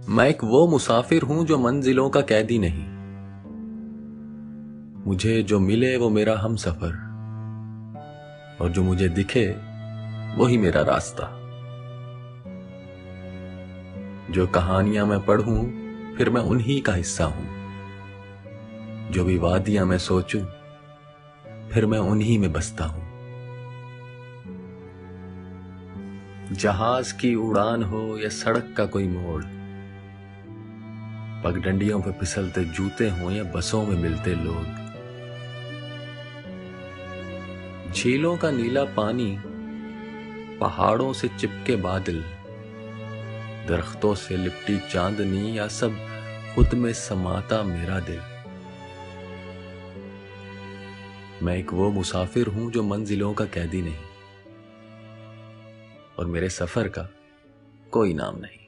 मैं एक वो मुसाफिर हूं जो मंजिलों का कैदी नहीं। मुझे जो मिले वो मेरा हम सफर, और जो मुझे दिखे वही मेरा रास्ता। जो कहानियां मैं पढ़ूं फिर मैं उन्हीं का हिस्सा हूं। जो भी वादियां मैं सोचूं फिर मैं उन्हीं में बसता हूं। जहाज की उड़ान हो या सड़क का कोई मोड़, पगडंडियों पे फिसलते जूते हों या बसों में मिलते लोग, झीलों का नीला पानी, पहाड़ों से चिपके बादल, दरख्तों से लिपटी चांदनी, या सब खुद में समाता मेरा दिल। मैं एक वो मुसाफिर हूं जो मंजिलों का कैदी नहीं, और मेरे सफर का कोई नाम नहीं।